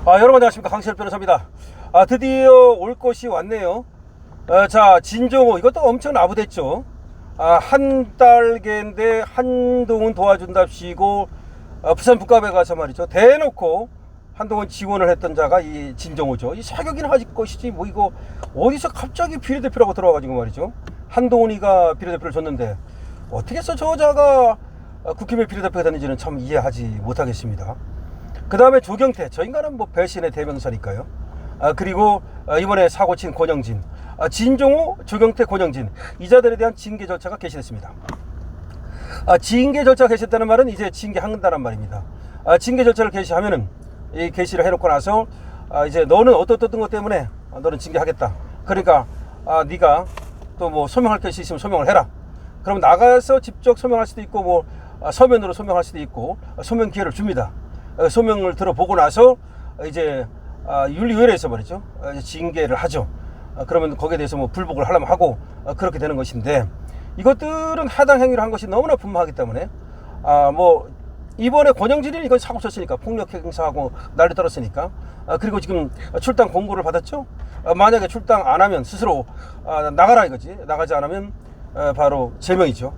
여러분 안녕하십니까, 강신일 변호사입니다. 드디어 올 것이 왔네요. 자, 진종호 이것도 엄청 나부됐죠. 한 달개인데 한동훈 도와준답시고 부산 북갑에 가서 말이죠, 대놓고 한동훈 지원을 했던 자가 이 진종호죠. 이 사격이나 하실 것이지 뭐 이거 어디서 갑자기 비례대표라고 들어와가지고 말이죠, 한동훈이가 비례대표를 줬는데 어떻게 해서 저자가 국힘의 비례대표가 됐는지는 참 이해하지 못하겠습니다. 그 다음에 조경태, 저 인간은 뭐 배신의 대명사니까요. 그리고 이번에 사고친 권영진, 진종호, 조경태, 권영진, 이자들에 대한 징계 절차가 개시됐습니다. 징계 절차가 개시했다는 말은 이제 징계한다는 말입니다. 징계 절차를 개시하면은, 이 개시를 해놓고 나서 이제 너는 어떤 것 때문에 너는 징계하겠다. 그러니까 네가 또 뭐 소명할 것이 있으면 소명을 해라. 그럼 나가서 직접 소명할 수도 있고, 뭐 서면으로 소명할 수도 있고, 소명 기회를 줍니다. 소명을 들어보고 나서 이제 윤리위원회에서 말이죠, 징계를 하죠. 그러면 거기에 대해서 뭐 불복을 하려면 하고 그렇게 되는 것인데, 이것들은 하당 행위를 한 것이 너무나 분명하기 때문에 뭐 이번에 권영진이 이건 사고 쳤으니까, 폭력 행사하고 난리 떨었으니까, 그리고 지금 출당 공고를 받았죠. 만약에 출당 안 하면 스스로 나가라 이거지. 나가지 않으면 바로 제명이죠.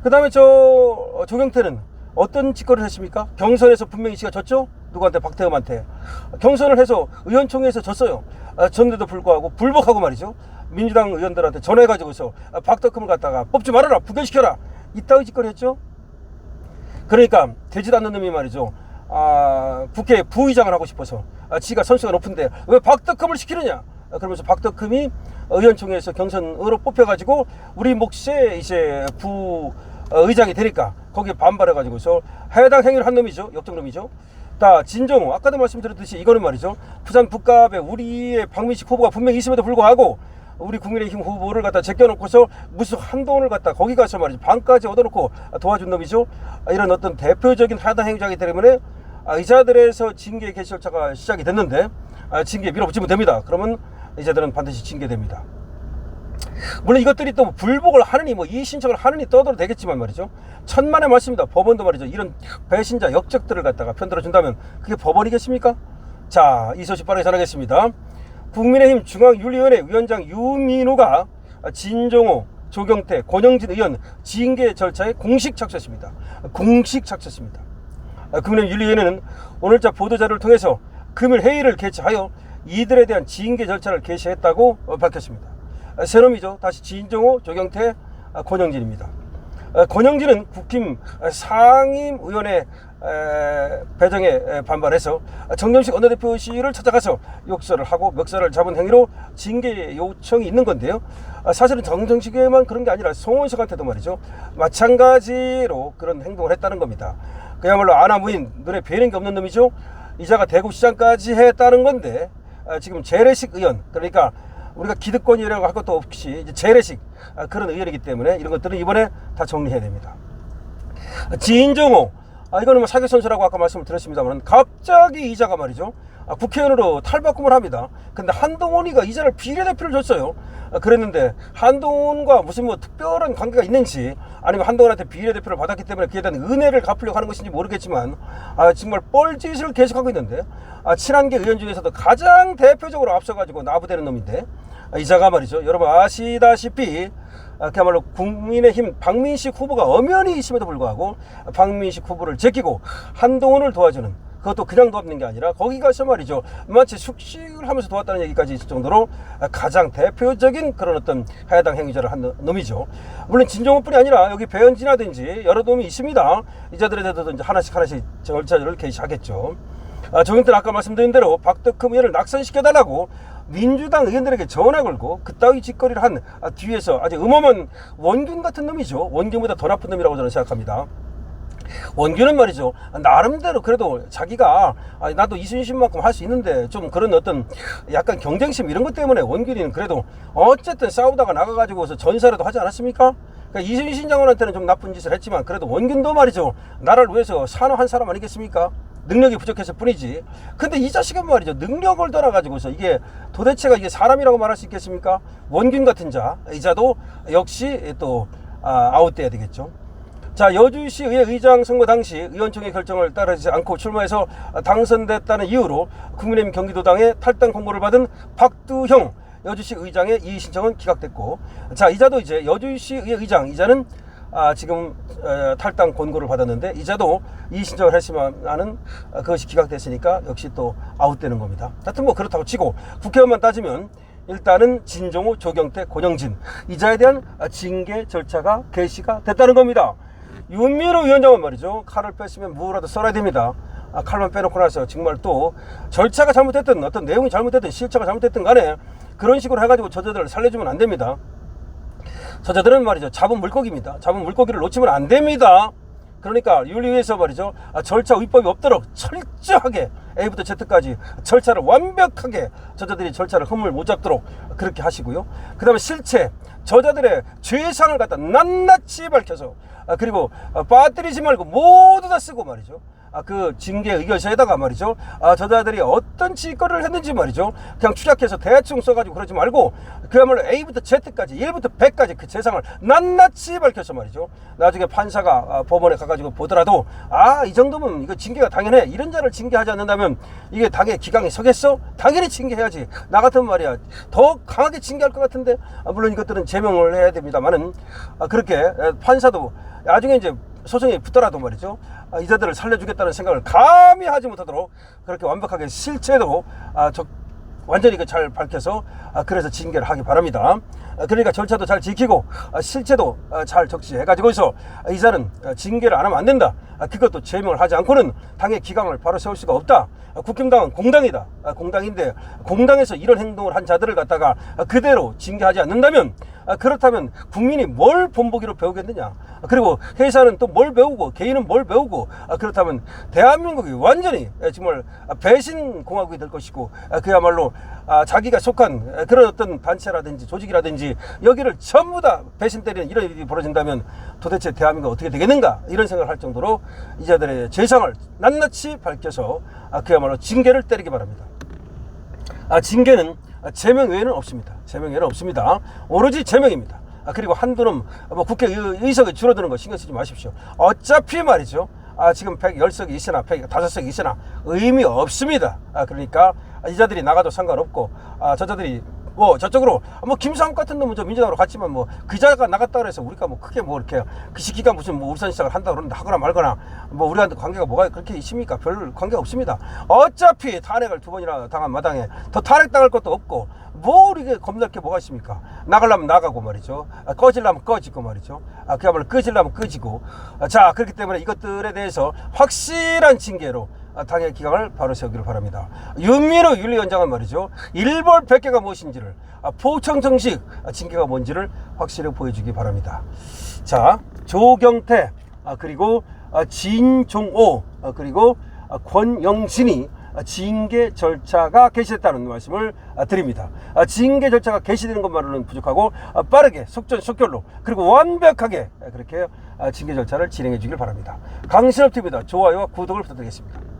그 다음에 저 조경태는 어떤 짓거리를 했습니까? 경선에서 분명히 지가 졌죠? 누구한테? 박태흠한테. 경선을 해서 의원총회에서 졌어요. 졌는데도 불구하고 불복하고 말이죠, 민주당 의원들한테 전화해가지고서 박덕흠을 갖다가 뽑지 말아라, 부결시켜라, 이따위 짓거리 했죠. 그러니까 되지도 않는 놈이 말이죠, 국회 부의장을 하고 싶어서 지가 선수가 높은데 왜 박덕흠을 시키느냐, 그러면서 박덕흠이 의원총회에서 경선으로 뽑혀가지고 우리 몫에 이제 부의장이 되니까 거기에 반발해가지고서 해당 행위를 한 놈이죠. 역적놈이죠. 진종호, 아까도 말씀드렸듯이 이거는 말이죠, 부산 북갑에 우리의 박민식 후보가 분명히 있음에도 불구하고 우리 국민의힘 후보를 갖다 제껴놓고서 무슨 한동훈을 갖다 거기 가서 말이죠, 반까지 얻어놓고 도와준 놈이죠. 이런 어떤 대표적인 하당 행위자이기 때문에 이자들에서 징계 개시 절차가 시작이 됐는데 징계 밀어붙이면 됩니다. 그러면 이자들은 반드시 징계됩니다. 물론 이것들이 또 불복을 하느니 뭐 이의신청을 하느니 떠들어도 되겠지만 말이죠, 천만의 말씀입니다. 법원도 말이죠, 이런 배신자 역적들을 갖다가 편들어준다면 그게 법원이겠습니까? 자, 이 소식 빠르게 전하겠습니다. 국민의힘 중앙윤리위원회 위원장 유민호가 진종호, 조경태, 권영진 의원 징계 절차에 공식 착수했습니다. 공식 착수했습니다. 국민의힘 윤리위원회는 오늘자 보도자료를 통해서 금일 회의를 개최하여 이들에 대한 징계 절차를 개시했다고 밝혔습니다. 세 놈이죠. 다시 진종호, 조경태, 권영진입니다. 권영진은 국힘 상임위원회 배정에 반발해서 정점식 원내대표실을 찾아가서 욕설을 하고 멱살을 잡은 행위로 징계 요청이 있는 건데요. 사실은 정정식에만 그런 게 아니라 송원석한테도 말이죠, 마찬가지로 그런 행동을 했다는 겁니다. 그야말로 아나무인, 눈에 뵈는 게 없는 놈이죠. 이자가 대구시장까지 했다는 건데 지금 재래식 의원, 그러니까 우리가 기득권이라고 할 것도 없이 이제 재래식 그런 의원이기 때문에 이런 것들은 이번에 다 정리해야 됩니다. 진종호, 이거는 뭐 사기 선수라고 아까 말씀을 드렸습니다만, 갑자기 이자가 말이죠, 국회의원으로 탈바꿈을 합니다. 근데 한동훈이가 이자를 비례대표를 줬어요. 그랬는데 한동훈과 무슨 뭐 특별한 관계가 있는지, 아니면 한동훈한테 비례대표를 받았기 때문에 그에 대한 은혜를 갚으려고 하는 것인지 모르겠지만 정말 뻘짓을 계속하고 있는데, 친한계 의원 중에서도 가장 대표적으로 앞서가지고 나부되는 놈인데, 이자가 말이죠, 여러분 아시다시피 그야말로 국민의힘 박민식 후보가 엄연히 있음에도 불구하고 박민식 후보를 제끼고 한동훈을 도와주는, 그것도 그냥 도와주는 게 아니라 거기 가서 말이죠, 마치 숙식을 하면서 도왔다는 얘기까지 있을 정도로 가장 대표적인 그런 어떤 해당 행위자를 한 놈이죠. 물론 진종호뿐이 아니라 여기 배현진이라든지 여러 놈이 있습니다. 이자들에 대해서도 이제 하나씩 절차를 개시하겠죠. 조경태는 아까 말씀드린 대로 박덕흠 의원을 낙선시켜달라고 민주당 의원들에게 전화 걸고 그따위 짓거리를 한 뒤에서 아주 음험한 원균 같은 놈이죠. 원균보다 더 나쁜 놈이라고 저는 생각합니다. 원균은 말이죠, 나름대로 그래도 자기가 나도 이순신만큼 할 수 있는데 좀 그런 어떤 약간 경쟁심 이런 것 때문에 원균이는 그래도 어쨌든 싸우다가 나가가지고서 전사라도 하지 않았습니까? 그러니까 이순신 장관한테는 좀 나쁜 짓을 했지만 그래도 원균도 말이죠, 나라를 위해서 산호한 사람 아니겠습니까? 능력이 부족했을 뿐이지. 근데 이 자식은 말이죠, 능력을 떠나가지고서 이게 도대체가 이게 사람이라고 말할 수 있겠습니까? 원균 같은 자, 이자도 역시 또 아웃돼야 되겠죠. 자, 여주시의회 의장 선거 당시 의원총회 결정을 따르지 않고 출마해서 당선됐다는 이유로 국민의힘 경기도당의 탈당 공고를 받은 박두형 여주시 의장의 이의 신청은 기각됐고, 자, 이자도 이제 여주시의회 의장 이자는 지금 탈당 권고를 받았는데 이자도 이의 신청을 했지만은 그것이 기각됐으니까 역시 또 아웃되는 겁니다. 하여튼 뭐 그렇다고 치고 국회의원만 따지면 일단은 진종호, 조경태, 권영진 이자에 대한 징계 절차가 개시가 됐다는 겁니다. 윤미루 위원장은 말이죠, 칼을 뺐으면 무라도 썰어야 됩니다. 칼만 빼놓고 나서 정말 또 절차가 잘못됐든 어떤 내용이 잘못됐든 실체가 잘못됐든 간에 그런 식으로 해가지고 저자들을 살려주면 안 됩니다. 저자들은 말이죠, 잡은 물고기입니다. 잡은 물고기를 놓치면 안 됩니다. 그러니까 윤리위에서 말이죠, 절차 위법이 없도록 철저하게 A부터 Z까지 절차를 완벽하게 저자들이 절차를 흠을 못 잡도록 그렇게 하시고요. 그 다음에 실체 저자들의 죄상을 갖다 낱낱이 밝혀서 그리고 빠뜨리지 말고 모두 다 쓰고 말이죠, 그 징계 의결서에다가 말이죠, 저자들이 어떤 짓거리를 했는지 말이죠, 그냥 추락해서 대충 써가지고 그러지 말고 그야말로 A부터 Z까지 1부터 100까지 그 재상을 낱낱이 밝혀서 말이죠, 나중에 판사가 법원에 가가지고 보더라도 이 정도면 이거 징계가 당연해, 이런 자를 징계하지 않는다면 이게 당의 기강이 서겠어? 당연히 징계해야지. 나 같으면 말이야 더 강하게 징계할 것 같은데, 물론 이것들은 제명을 해야 됩니다만은 그렇게 판사도 나중에 이제 소송이 붙더라도 말이죠, 이자들을 살려주겠다는 생각을 감히 하지 못하도록 그렇게 완벽하게 실체도 완전히 잘 밝혀서 그래서 징계를 하기 바랍니다. 그러니까 절차도 잘 지키고 실체도 잘 적시해가지고서 이자는 징계를 안 하면 안 된다. 그것도 제명을 하지 않고는 당의 기강을 바로 세울 수가 없다. 국힘당은 공당이다. 공당인데 공당에서 이런 행동을 한 자들을 갖다가 그대로 징계하지 않는다면, 그렇다면 국민이 뭘 본보기로 배우겠느냐. 그리고 회사는 또 뭘 배우고 개인은 뭘 배우고, 그렇다면 대한민국이 완전히 정말 배신 공화국이 될 것이고, 그야말로 자기가 속한 그런 어떤 단체라든지 조직이라든지 여기를 전부 다 배신 때리는 이런 일이 벌어진다면 도대체 대한민국이 어떻게 되겠는가, 이런 생각을 할 정도로 이자들의 죄상을 낱낱이 밝혀서 그야말로 징계를 때리기 바랍니다. 징계는 제명 외에는 없습니다. 제명 외에는 없습니다. 오로지 제명입니다. 그리고 한도는 뭐 국회 의석이 줄어드는 거 신경 쓰지 마십시오. 어차피 말이죠, 지금 110석이 있으나 105석이 있으나 의미 없습니다. 그러니까 이자들이 나가도 상관없고, 저자들이 뭐 저쪽으로 뭐 김상욱 같은 놈은 저 민주당으로 갔지만 뭐 그자가 나갔다 그래서 우리가 뭐 크게 뭐 이렇게 그 시기가 무슨 뭐 울산 시작을 한다 그러는데 하거나 말거나 뭐 우리한테 관계가 뭐가 그렇게 있습니까? 별 관계가 없습니다. 어차피 탄핵을 2번이나 당한 마당에 더 탄핵 당할 것도 없고 뭐 우리가 겁날 게 뭐가 있습니까? 나가려면 나가고 말이죠, 꺼지려면 꺼지고 말이죠, 그야말로 끄지려면 끄지고. 자, 그렇기 때문에 이것들에 대해서 확실한 징계로 당의 기강을 바로 세우기를 바랍니다. 윤미루 윤리위원장은 말이죠, 일벌 100개가 무엇인지를, 포청 정식 징계가 뭔지를 확실히 보여주기 바랍니다. 자, 조경태, 그리고 진종호, 그리고 권영진이 징계 절차가 개시됐다는 말씀을 드립니다. 징계 절차가 개시되는 것만으로는 부족하고 빠르게 속전속결로 그리고 완벽하게 그렇게 징계 절차를 진행해 주길 바랍니다. 강신업TV입니다. 좋아요와 구독을 부탁드리겠습니다.